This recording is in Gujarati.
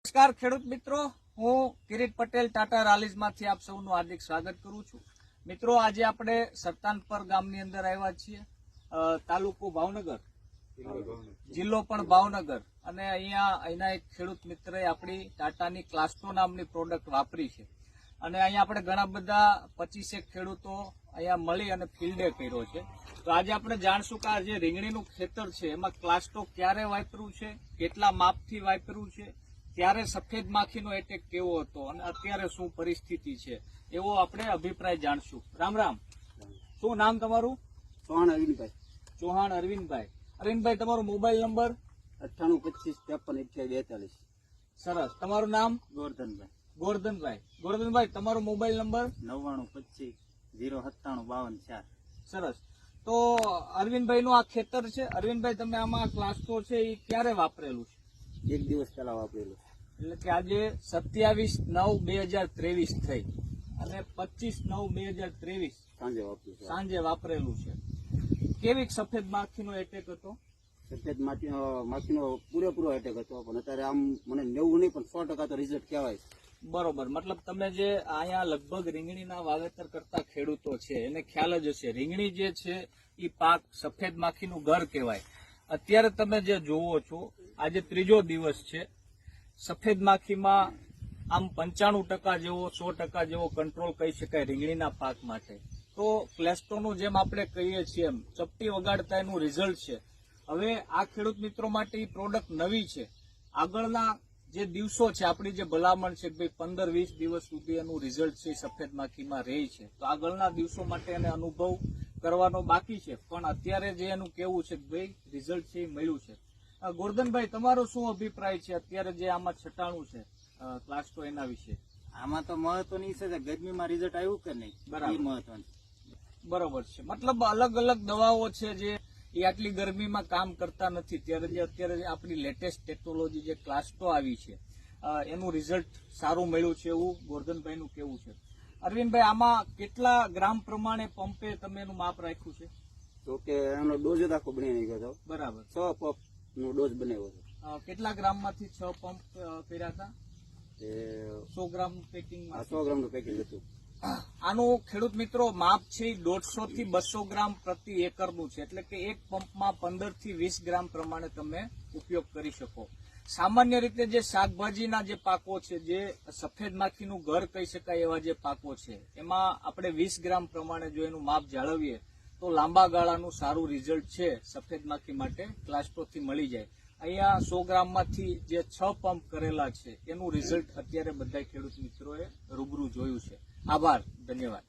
નમસ્કાર ખેડૂત મિત્રો, હું કિરીટ પટેલ ટાટા રાલીઝમાંથી આપ સૌનું હાર્દિક સ્વાગત કરું છું. મિત્રો, આજે આપણે સરતાનપર ગામની અંદર આવ્યા છીએ. તાલુકો ભાવનગર, જિલ્લો પણ ભાવનગર, અને અહીંના એક ખેડૂત મિત્રએ આપણી ટાટાની ક્લાસ્ટો નામની પ્રોડક્ટ વાપરી છે. અને અહીંયા આપણે ઘણા બધા 25 ખેડૂતો અહીંયા મળી અને ફિલ્ડે કર્યો છે. તો આજે આપણે જાણશું કે આ જે રીંગણીનું ખેતર છે એમાં ક્લાસ્ટો ક્યારે વાપર્યું છે, કેટલા માપથી વાપર્યું છે, ત્યારે સફેદ માખીનો એટેક કેવો હતો અને અત્યારે શું પરિસ્થિતિ છે, એવો આપણે અભિપ્રાય જાણશું. રામ રામ. શું નામ તમારું? ચૌહાણ અરવિંદભાઈ. ચૌહાણ અરવિંદભાઈ. અરવિંદભાઈ, તમારો મોબાઈલ નંબર? 9825535142. સરસ. તમારું નામ? ગોરધનભાઈ. ગોરધનભાઈ. ગોરધનભાઈ, તમારો મોબાઈલ નંબર? 9925 સરસ. તો અરવિંદભાઈ નું આ ખેતર છે. અરવિંદભાઈ, તમે આમાં ક્લાસ્ટો છે એ ક્યારે વાપરેલું છે? એક દિવસ પહેલા વાપરેલું. એટલે કે આજે 27/9/2023 થઈ અને 25/9/2023 સાંજે વાપર્યું. સાંજે વાપરેલું છે. કેવી સફેદ માખીનો એટેક હતો? સફેદ માખીનો પૂરેપૂરો એટેક હતો, પણ અત્યારે આમ મને 90 નહીં પણ 100% તો રિઝલ્ટ કહેવાય. બરોબર. મતલબ તમે જે અહીંયા લગભગ રીંગણીના વાવેતર કરતા ખેડૂતો છે એને ખ્યાલ જ હશે, રીંગણી જે છે એ પાક સફેદ માખીનું ઘર કહેવાય. અત્યારે તમે જે જોવો છો, આજે ત્રીજો દિવસ છે. સફેદ માખીમાં આમ 95% જેવો 100% જેવો કંટ્રોલ કહી શકાય રીંગણીના પાક માટે. તો ક્લેસ્ટોનું જેમ આપણે કહીએ છીએ એમ ચપટી વગાડતા એનું રિઝલ્ટ છે. હવે આ ખેડૂત મિત્રો માટે એ પ્રોડક્ટ નવી છે. આગળના જે દિવસો છે, આપણી જે ભલામણ છે કે ભાઈ 15-20 દિવસ સુધી એનું રિઝલ્ટ છે સફેદ માખીમાં રહે છે. તો આગળના દિવસો માટે એને અનુભવ કરવાનો બાકી છે, પણ અત્યારે જે એનું કેવું છે કે ભાઈ રિઝલ્ટ છે એ મળ્યું છે. ગોરધનભાઈ, તમારો શું અભિપ્રાય છે અત્યારે જે આમાં છટાણું છે ક્લાસ્ટો એના વિશે? આમાં તો મહત્વની છે કે ગરમીમાં રિઝલ્ટ આવ્યું કે નહીં, બરાબર. મહત્વનું. બરોબર છે. મતલબ અલગ અલગ દવાઓ છે જે એ આટલી ગરમીમાં કામ કરતા નથી, ત્યારે જે અત્યારે આપણી લેટેસ્ટ ટેકનોલોજી જે ક્લાસ્ટો આવી છે એનું રિઝલ્ટ સારું મળ્યું છે એવું ગોરધનભાઈનું કેવું છે. અરવિંદભાઈ, આમાં કેટલા ગ્રામ પ્રમાણે પંપે તમે એનું માપ રાખ્યું છે? તો કે એનો ડોઝ જ આખો બનાવી નાખ્યો હતો. બરાબર. 6 પંપ નો ડોઝ બનાવ્યો હતો. કેટલા ગ્રામમાંથી 6 પંપ કર્યા હતા? 100 ગ્રામ પેકિંગ. 100 ગ્રામ નું પેકિંગ હતું. આનું ખેડૂત મિત્રો માપ છે 150 થી 200 ગ્રામ પ્રતિ એકરનું છે. એટલે કે એક પંપમાં 15 થી 20 ગ્રામ પ્રમાણે તમે ઉપયોગ કરી શકો. સામાન્ય રીતે જે શાકભાજીના જે પાકો છે, જે સફેદ માખીનું ઘર કહી શકાય એવા જે પાકો છે, એમાં આપણે 20 ગ્રામ પ્રમાણે જો એનું માપ જાળવીએ તો લાંબા ગાળાનું સારું રિઝલ્ટ છે સફેદ માખી માટે ક્લાસ્ટોથી મળી જાય. અહીંયા 100 ગ્રામમાંથી જે 6 પંપ કરેલા છે એનું રિઝલ્ટ અત્યારે બધા ખેડૂત મિત્રોએ રૂબરૂ જોયું છે. આભાર. ધન્યવાદ.